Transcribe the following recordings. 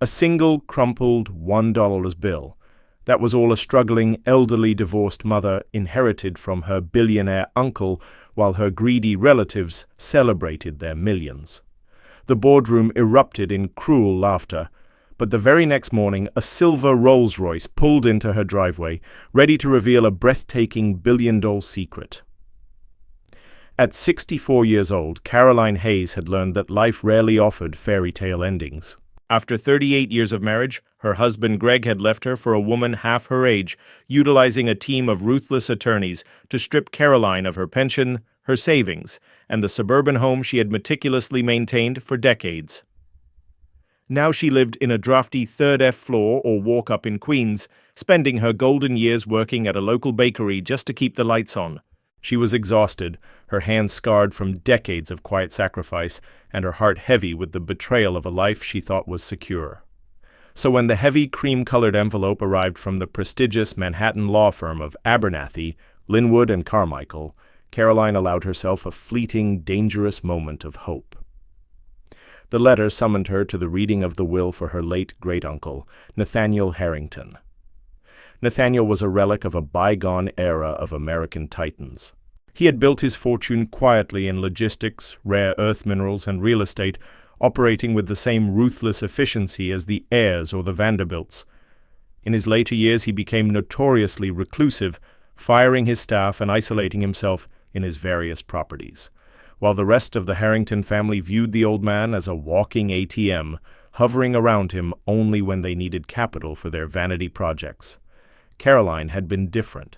A single crumpled $1 bill. That was all a struggling, elderly divorced mother inherited from her billionaire uncle while her greedy relatives celebrated their millions. The boardroom erupted in cruel laughter, but the very next morning a silver Rolls-Royce pulled into her driveway, ready to reveal a breathtaking billion-dollar secret. At 64 years old, Caroline Hayes had learned that life rarely offered fairy tale endings. After 38 years of marriage, her husband Greg had left her for a woman half her age, utilizing a team of ruthless attorneys to strip Caroline of her pension, her savings, and the suburban home she had meticulously maintained for decades. Now she lived in a drafty third F floor or walk-up in Queens, spending her golden years working at a local bakery just to keep the lights on. She was exhausted, her hands scarred from decades of quiet sacrifice, and her heart heavy with the betrayal of a life she thought was secure. So when the heavy cream-colored envelope arrived from the prestigious Manhattan law firm of Abernathy, Linwood, and Carmichael, Caroline allowed herself a fleeting, dangerous moment of hope. The letter summoned her to the reading of the will for her late great-uncle, Nathaniel Harrington. Nathaniel was a relic of a bygone era of American titans. He had built his fortune quietly in logistics, rare earth minerals, and real estate, operating with the same ruthless efficiency as the Ayers or the Vanderbilts. In his later years he became notoriously reclusive, firing his staff and isolating himself in his various properties, while the rest of the Harrington family viewed the old man as a walking ATM, hovering around him only when they needed capital for their vanity projects. Caroline had been different.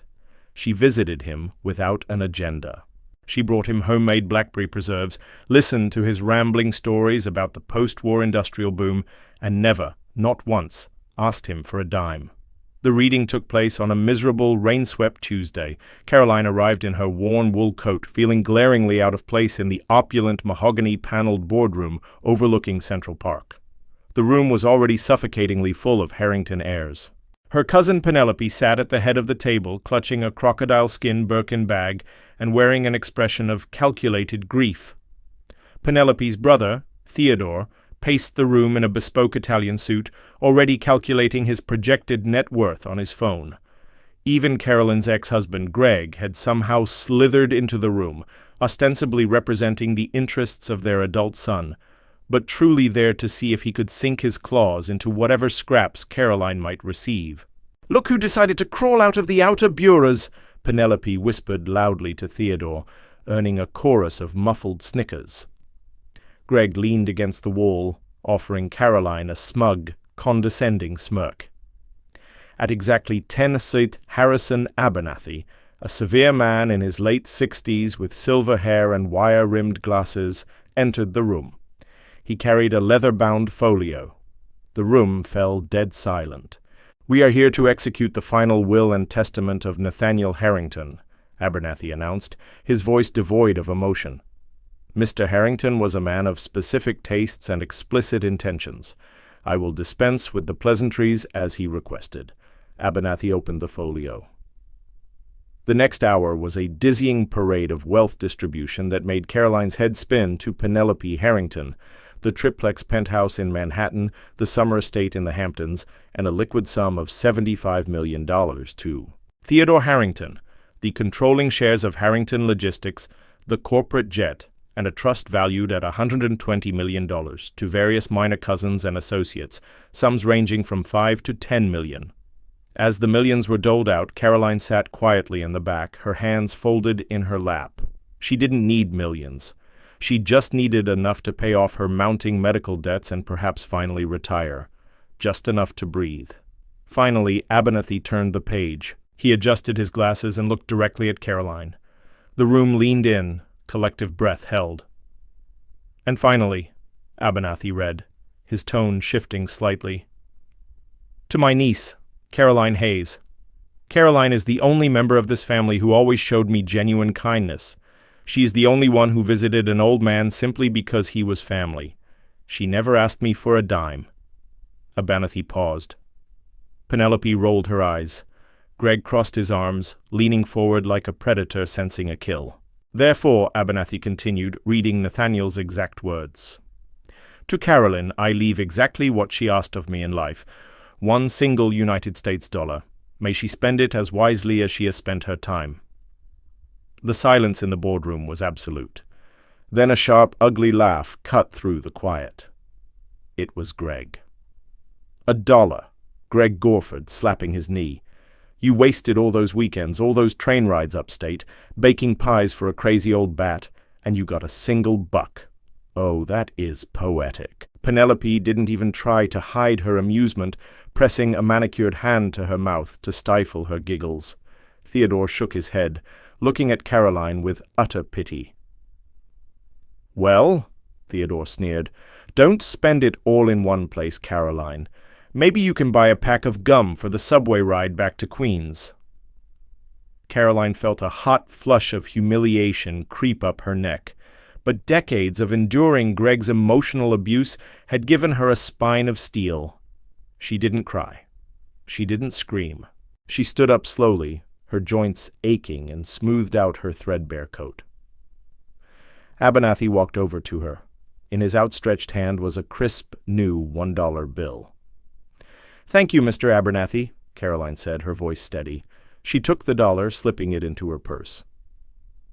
She visited him without an agenda. She brought him homemade blackberry preserves, listened to his rambling stories about the post-war industrial boom, and never, not once, asked him for a dime. The reading took place on a miserable, rain-swept Tuesday. Caroline arrived in her worn wool coat, feeling glaringly out of place in the opulent mahogany-paneled boardroom overlooking Central Park. The room was already suffocatingly full of Harrington heirs. Her cousin Penelope sat at the head of the table, clutching a crocodile-skin Birkin bag and wearing an expression of calculated grief. Penelope's brother, Theodore, paced the room in a bespoke Italian suit, already calculating his projected net worth on his phone. Even Caroline's ex-husband, Greg, had somehow slithered into the room, ostensibly representing the interests of their adult son, but truly there to see if he could sink his claws into whatever scraps Caroline might receive. "Look who decided to crawl out of the outer bureaus," Penelope whispered loudly to Theodore, earning a chorus of muffled snickers. Greg leaned against the wall, offering Caroline a smug, condescending smirk. At exactly 10 St. Harrison Abernathy, a severe man in his late 60s with silver hair and wire-rimmed glasses entered the room. He carried a leather-bound folio. The room fell dead silent. "We are here to execute the final will and testament of Nathaniel Harrington," Abernathy announced, his voice devoid of emotion. "Mr. Harrington was a man of specific tastes and explicit intentions. I will dispense with the pleasantries as he requested." Abernathy opened the folio. The next hour was a dizzying parade of wealth distribution that made Caroline's head spin to Penelope Harrington, the triplex penthouse in Manhattan, the summer estate in the Hamptons, and a liquid sum of $75 million, to Theodore Harrington, the controlling shares of Harrington Logistics, the corporate jet, and a trust valued at $120 million, to various minor cousins and associates, sums ranging from $5 to $10 million. As the millions were doled out, Caroline sat quietly in the back, her hands folded in her lap. She didn't need millions. She just needed enough to pay off her mounting medical debts and perhaps finally retire. Just enough to breathe. Finally, Abernathy turned the page. He adjusted his glasses and looked directly at Caroline. The room leaned in, collective breath held. "And finally," Abernathy read, his tone shifting slightly, "to my niece, Caroline Hayes. Caroline is the only member of this family who always showed me genuine kindness. She's the only one who visited an old man simply because he was family. She never asked me for a dime." Abernathy paused. Penelope rolled her eyes. Greg crossed his arms, leaning forward like a predator sensing a kill. "Therefore," Abernathy continued, reading Nathaniel's exact words, To Carolyn, I leave exactly what she asked of me in life, one single United States dollar. May she spend it as wisely as she has spent her time." The silence in the boardroom was absolute. Then a sharp, ugly laugh cut through the quiet. It was Greg. $1. Greg Gorford, slapping his knee. "You wasted all those weekends, all those train rides upstate, baking pies for a crazy old bat, and you got a single buck. Oh, that is poetic." Penelope didn't even try to hide her amusement, pressing a manicured hand to her mouth to stifle her giggles. Theodore shook his head, looking at Caroline with utter pity. "Well," Theodore sneered, "don't spend it all in one place, Caroline. Maybe you can buy a pack of gum for the subway ride back to Queens." Caroline felt a hot flush of humiliation creep up her neck, but decades of enduring Greg's emotional abuse had given her a spine of steel. She didn't cry. She didn't scream. She stood up slowly, her joints aching, and smoothed out her threadbare coat. Abernathy walked over to her. In his outstretched hand was a crisp, new $1 bill. "Thank you, Mr. Abernathy," Caroline said, her voice steady. She took the dollar, slipping it into her purse.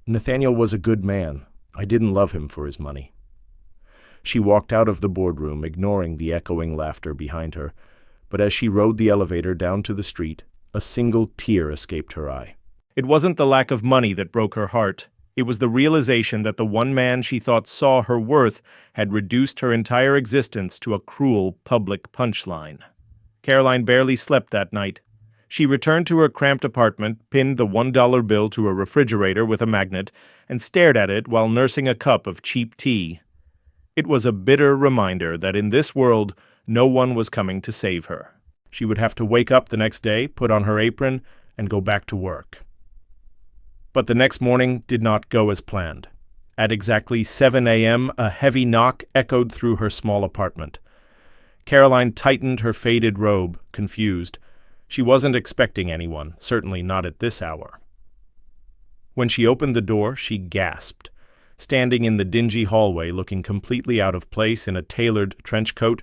"Nathaniel was a good man. I didn't love him for his money." She walked out of the boardroom, ignoring the echoing laughter behind her, but as she rode the elevator down to the street, a single tear escaped her eye. It wasn't the lack of money that broke her heart. It was the realization that the one man she thought saw her worth had reduced her entire existence to a cruel public punchline. Caroline barely slept that night. She returned to her cramped apartment, pinned the $1 bill to a refrigerator with a magnet, and stared at it while nursing a cup of cheap tea. It was a bitter reminder that in this world, no one was coming to save her. She would have to wake up the next day, put on her apron, and go back to work. But the next morning did not go as planned. At exactly 7 a.m., a heavy knock echoed through her small apartment. Caroline tightened her faded robe, confused. She wasn't expecting anyone, certainly not at this hour. When she opened the door, she gasped. Standing in the dingy hallway, looking completely out of place in a tailored trench coat,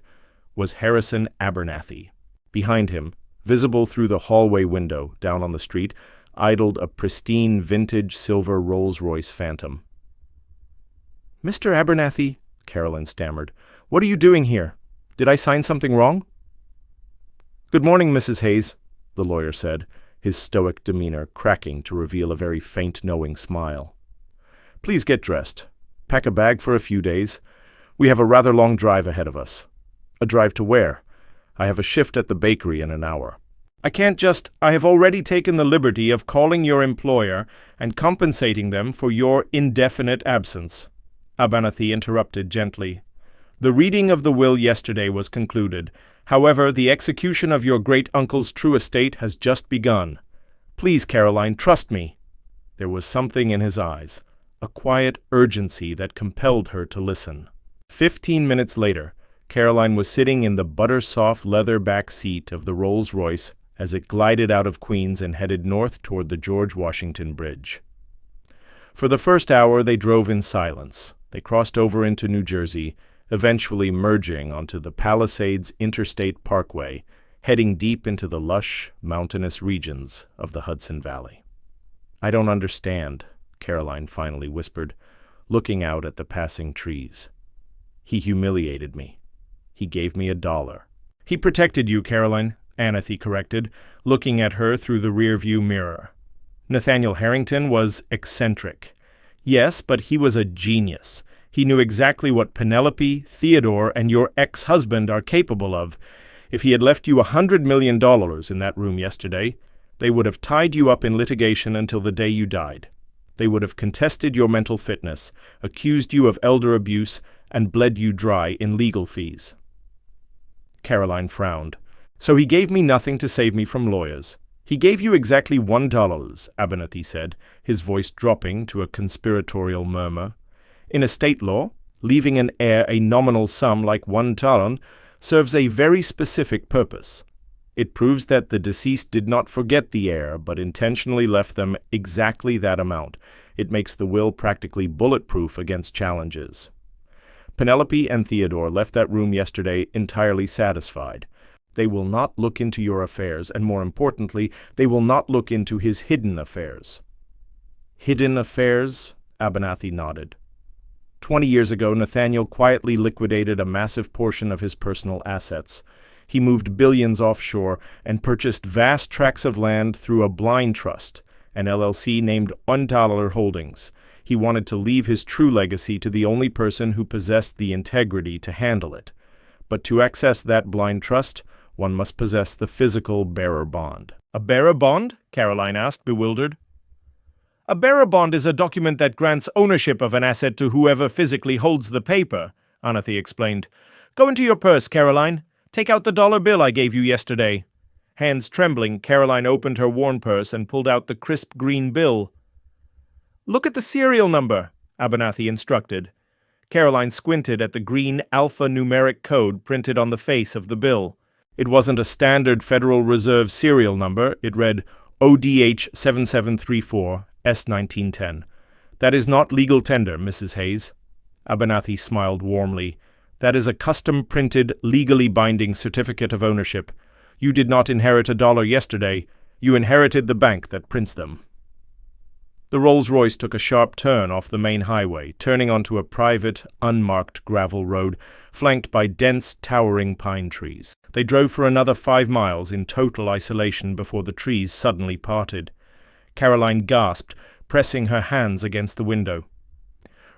was Harrison Abernathy. Behind him, visible through the hallway window down on the street, idled a pristine vintage silver Rolls-Royce Phantom. "Mr. Abernathy," Caroline stammered, "what are you doing here? Did I sign something wrong?" "Good morning, Mrs. Hayes," the lawyer said, his stoic demeanor cracking to reveal a very faint, knowing smile. "Please get dressed. Pack a bag for a few days. We have a rather long drive ahead of us." "A drive to where?" "I have a shift at the bakery in an hour." I have already taken the liberty of calling your employer and compensating them for your indefinite absence," Abernathy interrupted gently. "The reading of the will yesterday was concluded. However, the execution of your great-uncle's true estate has just begun. Please, Caroline, trust me." There was something in his eyes, a quiet urgency that compelled her to listen. 15 minutes later, Caroline was sitting in the butter-soft leather back seat of the Rolls-Royce as it glided out of Queens and headed north toward the George Washington Bridge. For the first hour, they drove in silence. They crossed over into New Jersey, eventually merging onto the Palisades Interstate Parkway, heading deep into the lush, mountainous regions of the Hudson Valley. "I don't understand," Caroline finally whispered, looking out at the passing trees. "He humiliated me. He gave me $1. "He protected you, Caroline," Anathy corrected, looking at her through the rearview mirror. "Nathaniel Harrington was eccentric. Yes, but he was a genius. He knew exactly what Penelope, Theodore, and your ex-husband are capable of. If he had left you $100 million in that room yesterday, they would have tied you up in litigation until the day you died. They would have contested your mental fitness, accused you of elder abuse, and bled you dry in legal fees." Caroline frowned. "So he gave me nothing to save me from lawyers. He gave you exactly $1, Abernathy said, his voice dropping to a conspiratorial murmur. "In estate law, leaving an heir a nominal sum like $1 serves a very specific purpose. It proves that the deceased did not forget the heir, but intentionally left them exactly that amount. It makes the will practically bulletproof against challenges. Penelope and Theodore left that room yesterday entirely satisfied. They will not look into your affairs, and more importantly, they will not look into his hidden affairs. Hidden affairs? Abernathy nodded. 20 years ago, Nathaniel quietly liquidated a massive portion of his personal assets. He moved billions offshore and purchased vast tracts of land through a blind trust, an LLC named $1 Holdings. He wanted to leave his true legacy to the only person who possessed the integrity to handle it. But to access that blind trust, one must possess the physical bearer bond. A bearer bond? Caroline asked, bewildered. A bearer bond is a document that grants ownership of an asset to whoever physically holds the paper, Anathy explained. Go into your purse, Caroline. Take out the dollar bill I gave you yesterday. Hands trembling, Caroline opened her worn purse and pulled out the crisp green bill. Look at the serial number, Abernathy instructed. Caroline squinted at the green alphanumeric code printed on the face of the bill. It wasn't a standard Federal Reserve serial number. It read ODH 7734 S1910. That is not legal tender, Mrs. Hayes. Abernathy smiled warmly. That is a custom-printed, legally binding certificate of ownership. You did not inherit a dollar yesterday. You inherited the bank that prints them. The Rolls-Royce took a sharp turn off the main highway, turning onto a private, unmarked gravel road, flanked by dense, towering pine trees. They drove for another 5 miles in total isolation before the trees suddenly parted. Caroline gasped, pressing her hands against the window.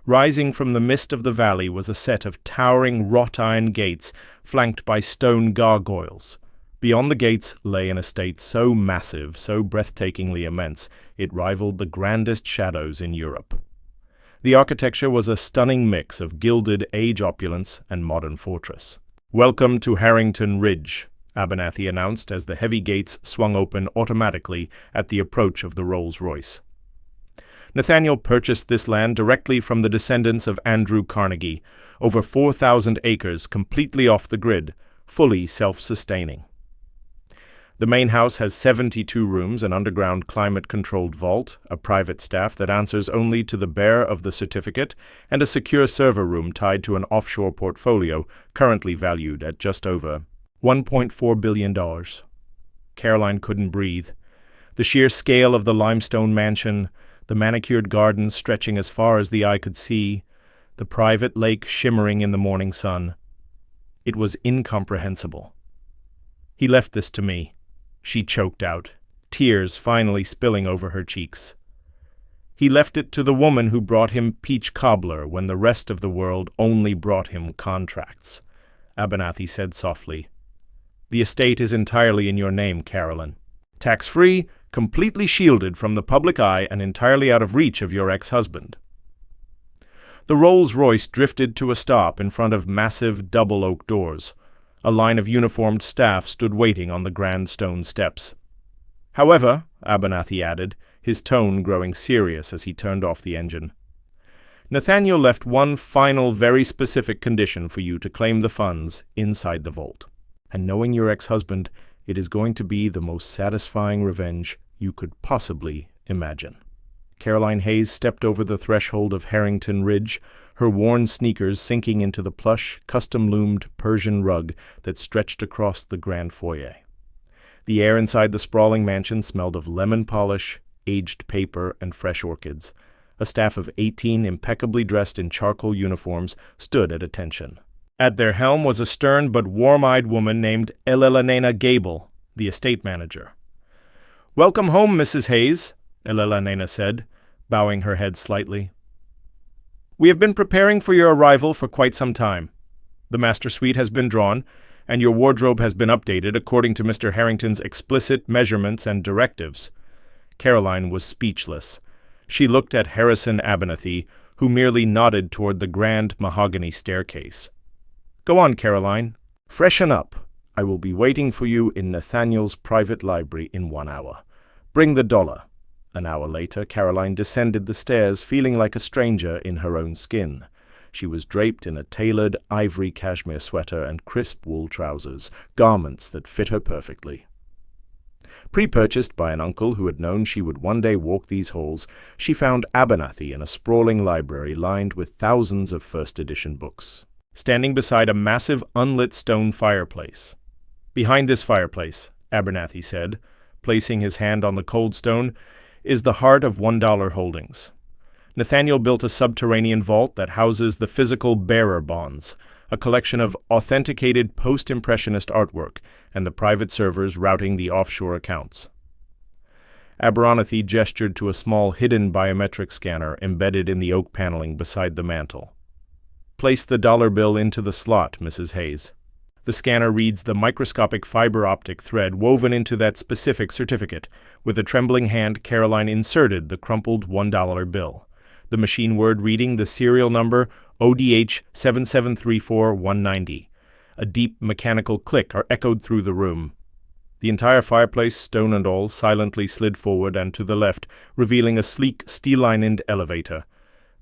Rising from the mist of the valley was a set of towering wrought-iron gates, flanked by stone gargoyles. Beyond the gates lay an estate so massive, so breathtakingly immense, it rivaled the grandest shadows in Europe. The architecture was a stunning mix of gilded age opulence and modern fortress. "Welcome to Harrington Ridge," Abernathy announced as the heavy gates swung open automatically at the approach of the Rolls-Royce. Nathaniel purchased this land directly from the descendants of Andrew Carnegie, over 4,000 acres completely off the grid, fully self-sustaining. The main house has 72 rooms, an underground climate-controlled vault, a private staff that answers only to the bearer of the certificate, and a secure server room tied to an offshore portfolio currently valued at just over $1.4 billion. Caroline couldn't breathe. The sheer scale of the limestone mansion, the manicured gardens stretching as far as the eye could see, the private lake shimmering in the morning sun. It was incomprehensible. "He left this to me," she choked out, tears finally spilling over her cheeks. "He left it to the woman who brought him peach cobbler when the rest of the world only brought him contracts," Abernathy said softly. "The estate is entirely in your name, Caroline. Tax-free, completely shielded from the public eye and entirely out of reach of your ex-husband." The Rolls-Royce drifted to a stop in front of massive double oak doors. A line of uniformed staff stood waiting on the grand stone steps. "However," Abernathy added, his tone growing serious as he turned off the engine, "Nathaniel left one final, very specific condition for you to claim the funds inside the vault. And knowing your ex-husband, it is going to be the most satisfying revenge you could possibly imagine." Caroline Hayes stepped over the threshold of Harrington Ridge, her worn sneakers sinking into the plush, custom-loomed Persian rug that stretched across the grand foyer. The air inside the sprawling mansion smelled of lemon polish, aged paper, and fresh orchids. A staff of 18 impeccably dressed in charcoal uniforms stood at attention. At their helm was a stern but warm-eyed woman named Elena Gable, the estate manager. "Welcome home, Mrs. Hayes," Elena said, bowing her head slightly. "We have been preparing for your arrival for quite some time. The master suite has been drawn, and your wardrobe has been updated according to Mr. Harrington's explicit measurements and directives." Caroline was speechless. She looked at Harrison Abernathy, who merely nodded toward the grand mahogany staircase. "Go on, Caroline. Freshen up. I will be waiting for you in Nathaniel's private library in 1 hour. Bring the dollar." An hour later, Caroline descended the stairs, feeling like a stranger in her own skin. She was draped in a tailored ivory cashmere sweater and crisp wool trousers, garments that fit her perfectly. Pre-purchased by an uncle who had known she would one day walk these halls, she found Abernathy in a sprawling library lined with thousands of first-edition books, standing beside a massive unlit stone fireplace. "Behind this fireplace," Abernathy said, placing his hand on the cold stone, "is the heart of $1 holdings. Nathaniel built a subterranean vault that houses the physical bearer bonds, a collection of authenticated post-impressionist artwork, and the private servers routing the offshore accounts." Abernathy gestured to a small hidden biometric scanner embedded in the oak paneling beside the mantel. "Place the dollar bill into the slot, Mrs. Hayes." The scanner reads the microscopic fiber optic thread woven into that specific certificate. With a trembling hand, Caroline inserted the crumpled $1 bill. The machine word reading the serial number ODH 7734190. A deep mechanical click echoed through the room. The entire fireplace, stone and all, silently slid forward and to the left, revealing a sleek, steel-lined elevator.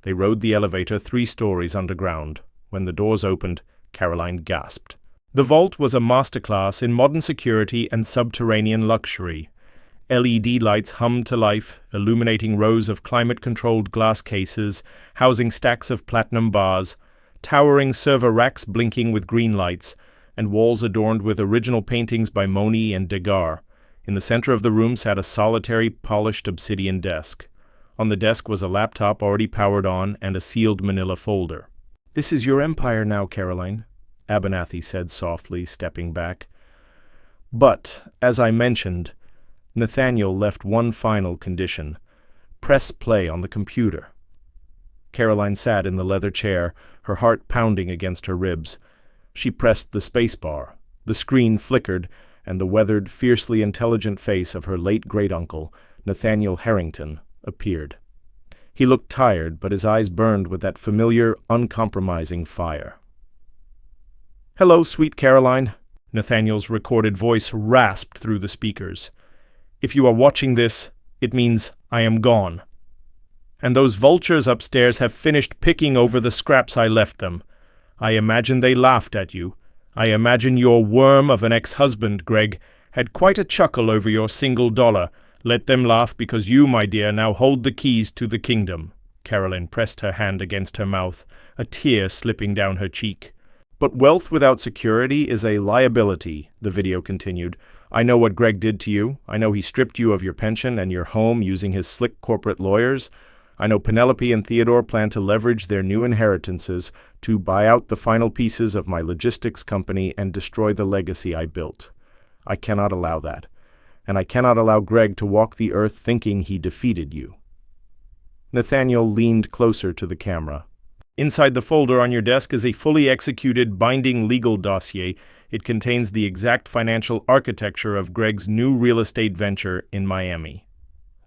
They rode the elevator 3 stories underground. When the doors opened, Caroline gasped. The vault was a masterclass in modern security and subterranean luxury. LED lights hummed to life, illuminating rows of climate-controlled glass cases, housing stacks of platinum bars, towering server racks blinking with green lights, and walls adorned with original paintings by Monet and Degas. In the center of the room sat a solitary, polished obsidian desk. On the desk was a laptop already powered on and a sealed manila folder. "This is your empire now, Caroline," Abernathy said softly, stepping back. "But, as I mentioned, Nathaniel left one final condition. Press play on the computer." Caroline sat in the leather chair, her heart pounding against her ribs. She pressed the space bar. The screen flickered, and the weathered, fiercely intelligent face of her late great-uncle, Nathaniel Harrington, appeared. He looked tired, but his eyes burned with that familiar, uncompromising fire. "Hello, sweet Caroline," Nathaniel's recorded voice rasped through the speakers. "If you are watching this, it means I am gone. And those vultures upstairs have finished picking over the scraps I left them. I imagine they laughed at you. I imagine your worm of an ex-husband, Greg, had quite a chuckle over your $1. Let them laugh because you, my dear, now hold the keys to the kingdom." Caroline pressed her hand against her mouth, a tear slipping down her cheek. "But wealth without security is a liability," the video continued. "I know what Greg did to you. I know he stripped you of your pension and your home using his slick corporate lawyers. I know Penelope and Theodore plan to leverage their new inheritances to buy out the final pieces of my logistics company and destroy the legacy I built. I cannot allow that. And I cannot allow Greg to walk the earth thinking he defeated you." Nathaniel leaned closer to the camera. "Inside the folder on your desk is a fully executed binding legal dossier. It contains the exact financial architecture of Greg's new real estate venture in Miami.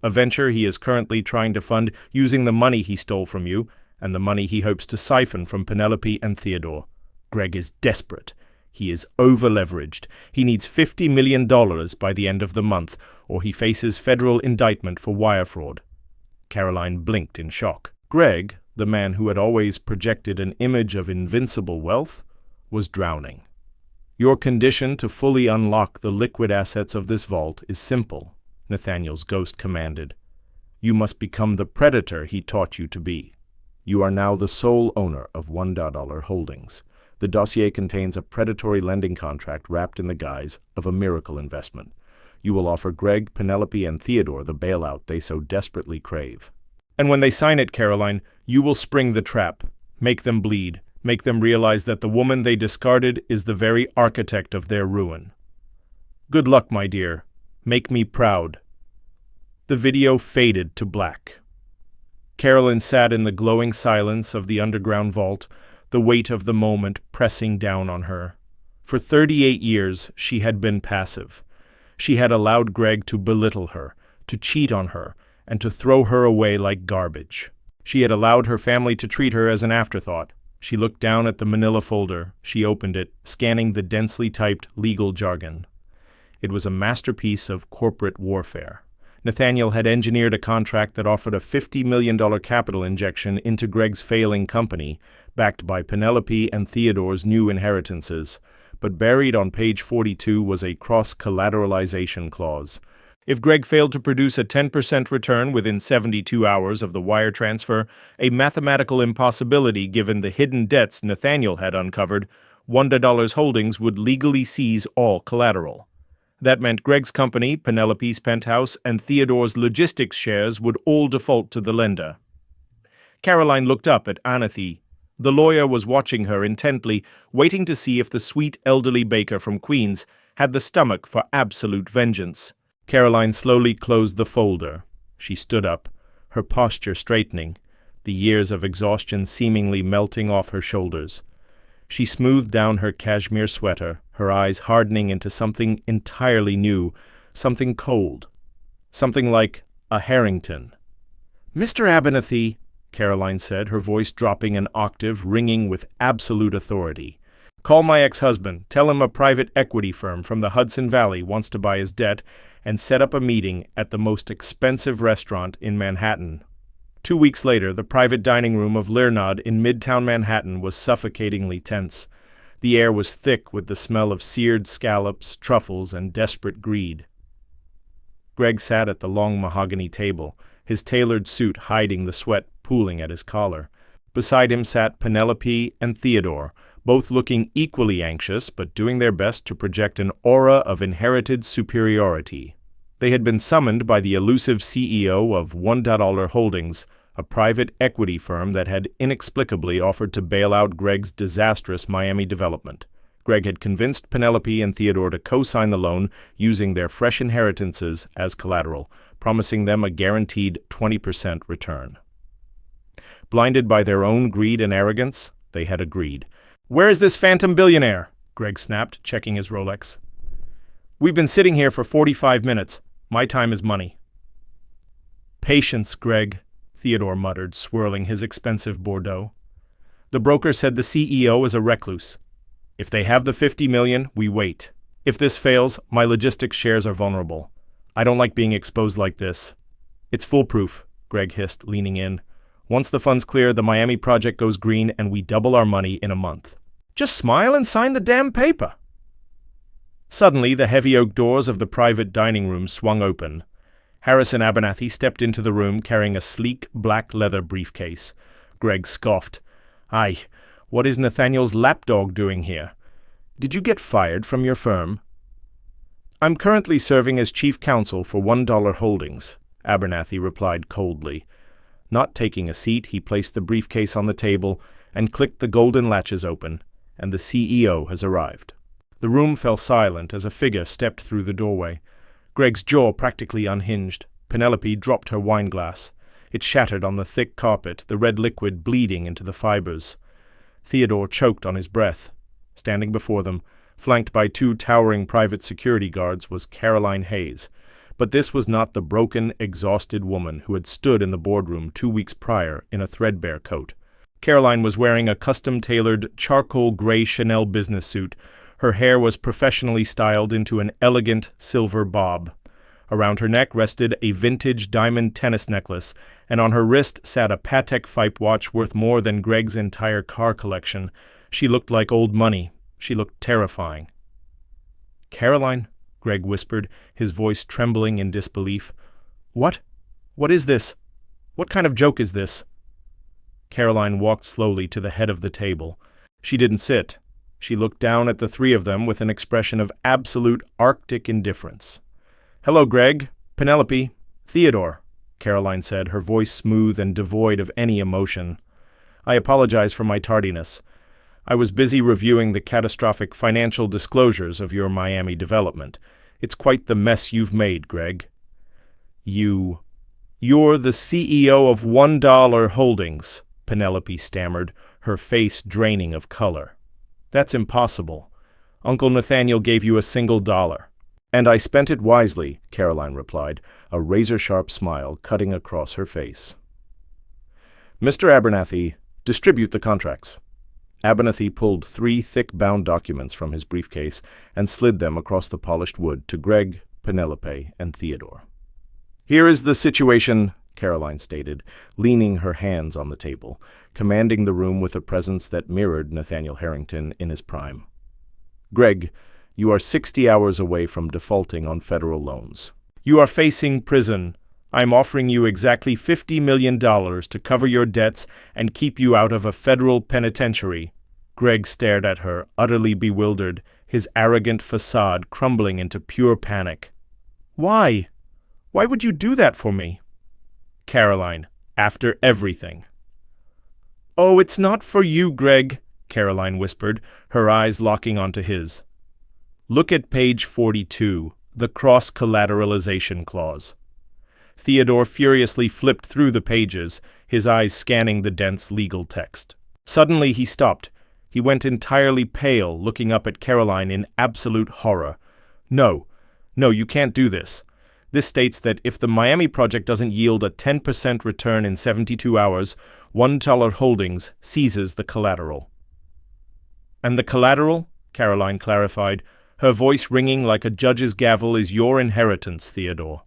A venture he is currently trying to fund using the money he stole from you and the money he hopes to siphon from Penelope and Theodore. Greg is desperate. He is over-leveraged. He needs $50 million by the end of the month, or he faces federal indictment for wire fraud." Caroline blinked in shock. Greg, the man who had always projected an image of invincible wealth, was drowning. "Your condition to fully unlock the liquid assets of this vault is simple," Nathaniel's ghost commanded. "You must become the predator he taught you to be. You are now the sole owner of $1 holdings. The dossier contains a predatory lending contract wrapped in the guise of a miracle investment. You will offer Greg, Penelope, and Theodore the bailout they so desperately crave. And when they sign it, Caroline, you will spring the trap, make them bleed, make them realize that the woman they discarded is the very architect of their ruin. Good luck, my dear. Make me proud." The video faded to black. Caroline sat in the glowing silence of the underground vault, the weight of the moment pressing down on her. For 38 years, she had been passive. She had allowed Greg to belittle her, to cheat on her, and to throw her away like garbage. She had allowed her family to treat her as an afterthought. She looked down at the manila folder. She opened it, scanning the densely typed legal jargon. It was a masterpiece of corporate warfare. Nathaniel had engineered a contract that offered a $50 million capital injection into Greg's failing company, backed by Penelope and Theodore's new inheritances. But buried on page 42 was a cross-collateralization clause. If Greg failed to produce a 10% return within 72 hours of the wire transfer, a mathematical impossibility given the hidden debts Nathaniel had uncovered, $1 Holdings would legally seize all collateral. That meant Greg's company, Penelope's penthouse, and Theodore's logistics shares would all default to the lender. Caroline looked up at Anathy. The lawyer was watching her intently, waiting to see if the sweet elderly baker from Queens had the stomach for absolute vengeance. Caroline slowly closed the folder. She stood up, her posture straightening, the years of exhaustion seemingly melting off her shoulders. She smoothed down her cashmere sweater, her eyes hardening into something entirely new, something cold, something like a Harrington. "Mr. Abernathy," Caroline said, her voice dropping an octave, ringing with absolute authority. "Call my ex-husband, tell him a private equity firm from the Hudson Valley wants to buy his debt, and set up a meeting at the most expensive restaurant in Manhattan." 2 weeks later, the private dining room of Learnod in Midtown Manhattan was suffocatingly tense. The air was thick with the smell of seared scallops, truffles, and desperate greed. Greg sat at the long mahogany table, his tailored suit hiding the sweat pooling at his collar. Beside him sat Penelope and Theodore, both looking equally anxious but doing their best to project an aura of inherited superiority. They had been summoned by the elusive CEO of $1 Holdings, a private equity firm that had inexplicably offered to bail out Greg's disastrous Miami development. Greg had convinced Penelope and Theodore to co-sign the loan using their fresh inheritances as collateral, promising them a guaranteed 20% return. Blinded by their own greed and arrogance, they had agreed. "Where is this phantom billionaire?" Greg snapped, checking his Rolex. "We've been sitting here for 45 minutes. My time is money." "Patience, Greg," Theodore muttered, swirling his expensive Bordeaux. "The broker said the CEO is a recluse. If they have the $50 million, we wait. If this fails, my logistics shares are vulnerable. I don't like being exposed like this." "It's foolproof," Greg hissed, leaning in. "Once the funds clear, the Miami project goes green and we double our money in a month. Just smile and sign the damn paper." Suddenly, the heavy oak doors of the private dining room swung open. Harrison Abernathy stepped into the room carrying a sleek black leather briefcase. Greg scoffed. "Aye, what is Nathaniel's lapdog doing here? Did you get fired from your firm?" "I'm currently serving as chief counsel for $1 Holdings," Abernathy replied coldly. Not taking a seat, he placed the briefcase on the table and clicked the golden latches open, and the CEO has arrived. The room fell silent as a figure stepped through the doorway. Greg's jaw practically unhinged. Penelope dropped her wineglass. It shattered on the thick carpet, the red liquid bleeding into the fibers. Theodore choked on his breath. Standing before them, flanked by 2 towering private security guards, was Caroline Hayes. But this was not the broken, exhausted woman who had stood in the boardroom 2 weeks prior in a threadbare coat. Caroline was wearing a custom-tailored charcoal gray Chanel business suit. Her hair was professionally styled into an elegant silver bob. Around her neck rested a vintage diamond tennis necklace, and on her wrist sat a Patek Philippe watch worth more than Greg's entire car collection. She looked like old money. She looked terrifying. "Caroline," Greg whispered, his voice trembling in disbelief. "What? What is this? What kind of joke is this?" Caroline walked slowly to the head of the table. She didn't sit. She looked down at the 3 of them with an expression of absolute Arctic indifference. "Hello, Greg, Penelope, Theodore," Caroline said, her voice smooth and devoid of any emotion. "I apologize for my tardiness. I was busy reviewing the catastrophic financial disclosures of your Miami development. It's quite the mess you've made, Greg." You're the CEO of $1 Holdings," Penelope stammered, her face draining of color. "That's impossible. Uncle Nathaniel gave you a single dollar." "And I spent it wisely," Caroline replied, a razor-sharp smile cutting across her face. "Mr. Abernathy, distribute the contracts." Abernathy pulled 3 thick-bound documents from his briefcase and slid them across the polished wood to Greg, Penelope, and Theodore. "Here is the situation," Caroline stated, leaning her hands on the table, commanding the room with a presence that mirrored Nathaniel Harrington in his prime. "Greg, you are 60 hours away from defaulting on federal loans. You are facing prison. I'm offering you exactly $50 million to cover your debts and keep you out of a federal penitentiary." Greg stared at her, utterly bewildered, his arrogant facade crumbling into pure panic. "Why? Why would you do that for me?" "Caroline, after everything." "Oh, it's not for you, Greg," Caroline whispered, her eyes locking onto his. "Look at page 42, the cross-collateralization clause." Theodore furiously flipped through the pages, his eyes scanning the dense legal text. Suddenly he stopped. He went entirely pale, looking up at Caroline in absolute horror. No, you can't do this. This states that if the Miami project doesn't yield a 10% return in 72 hours, One Dollar Holdings seizes the collateral." "And the collateral," Caroline clarified, her voice ringing like a judge's gavel, "is your inheritance, Theodore.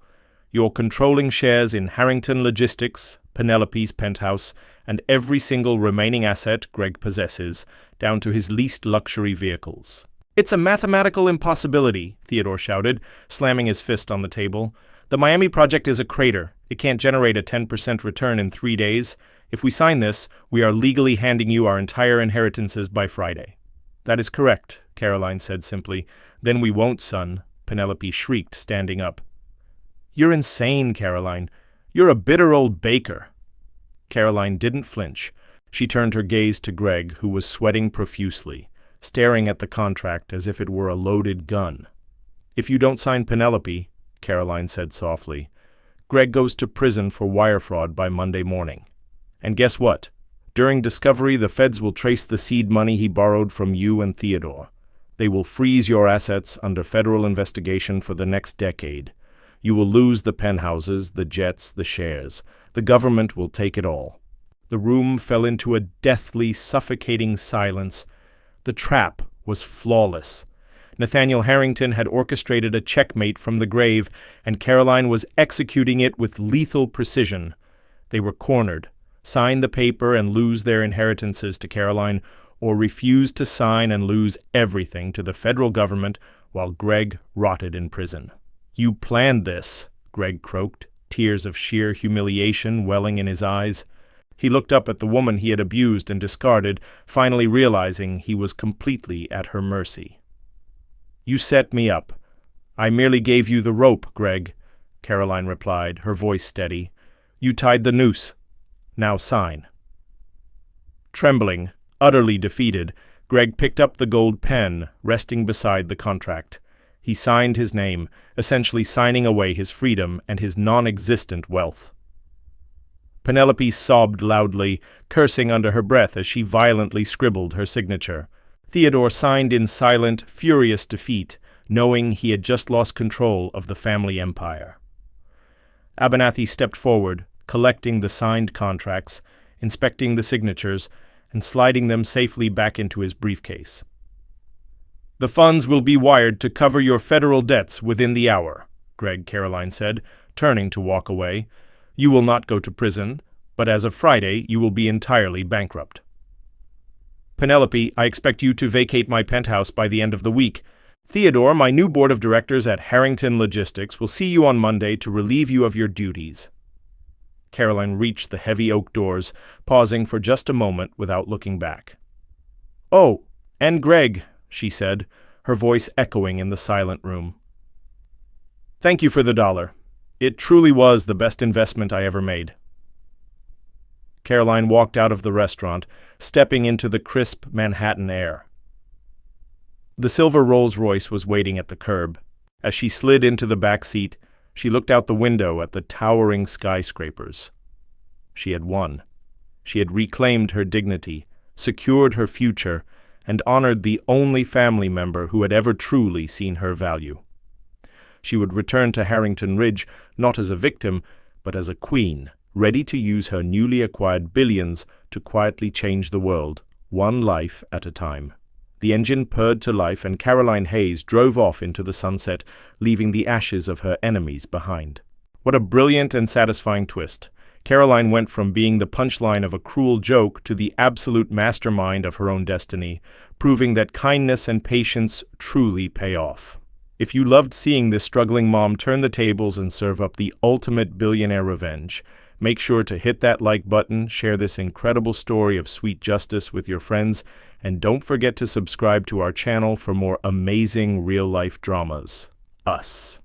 Your controlling shares in Harrington Logistics, Penelope's penthouse, and every single remaining asset Greg possesses, down to his least luxury vehicles." "It's a mathematical impossibility," Theodore shouted, slamming his fist on the table. "The Miami project is a crater. It can't generate a 10% return in 3 days. If we sign this, we are legally handing you our entire inheritances by Friday." "That is correct," Caroline said simply. "Then we won't, son," Penelope shrieked, standing up. "You're insane, Caroline. You're a bitter old baker." Caroline didn't flinch. She turned her gaze to Greg, who was sweating profusely, staring at the contract as if it were a loaded gun. "If you don't sign Penelope," Caroline said softly, "Greg goes to prison for wire fraud by Monday morning. And guess what? During discovery, the feds will trace the seed money he borrowed from you and Theodore. They will freeze your assets under federal investigation for the next decade. You will lose the penthouses, the jets, the shares. The government will take it all." The room fell into a deathly, suffocating silence. The trap was flawless. Nathaniel Harrington had orchestrated a checkmate from the grave, and Caroline was executing it with lethal precision. They were cornered. Sign the paper and lose their inheritances to Caroline, or refuse to sign and lose everything to the federal government while Greg rotted in prison. "You planned this," Greg croaked, tears of sheer humiliation welling in his eyes. He looked up at the woman he had abused and discarded, finally realizing he was completely at her mercy. "You set me up. I merely gave you the rope, Greg," Caroline replied, her voice steady. "You tied the noose. Now sign." Trembling, utterly defeated, Greg picked up the gold pen resting beside the contract. He signed his name, essentially signing away his freedom and his non-existent wealth. Penelope sobbed loudly, cursing under her breath as she violently scribbled her signature. Theodore signed in silent, furious defeat, knowing he had just lost control of the family empire. Abernathy stepped forward, collecting the signed contracts, inspecting the signatures, and sliding them safely back into his briefcase. "The funds will be wired to cover your federal debts within the hour," Caroline said, turning to walk away. "You will not go to prison, but as of Friday you will be entirely bankrupt." "Penelope, I expect you to vacate my penthouse by the end of the week. Theodore, my new board of directors at Harrington Logistics will see you on Monday to relieve you of your duties." Caroline reached the heavy oak doors, pausing for just a moment without looking back. "Oh, and Greg," she said, her voice echoing in the silent room. "Thank you for the $1. It truly was the best investment I ever made." Caroline walked out of the restaurant, stepping into the crisp Manhattan air. The silver Rolls-Royce was waiting at the curb. As she slid into the back seat, she looked out the window at the towering skyscrapers. She had won. She had reclaimed her dignity, secured her future, and honored the only family member who had ever truly seen her value. She would return to Harrington Ridge not as a victim, but as a queen, ready to use her newly acquired billions to quietly change the world, one life at a time. The engine purred to life, and Caroline Hayes drove off into the sunset, leaving the ashes of her enemies behind. What a brilliant and satisfying twist. Caroline went from being the punchline of a cruel joke to the absolute mastermind of her own destiny, proving that kindness and patience truly pay off. If you loved seeing this struggling mom turn the tables and serve up the ultimate billionaire revenge, make sure to hit that like button, share this incredible story of sweet justice with your friends, and don't forget to subscribe to our channel for more amazing real-life dramas. Us.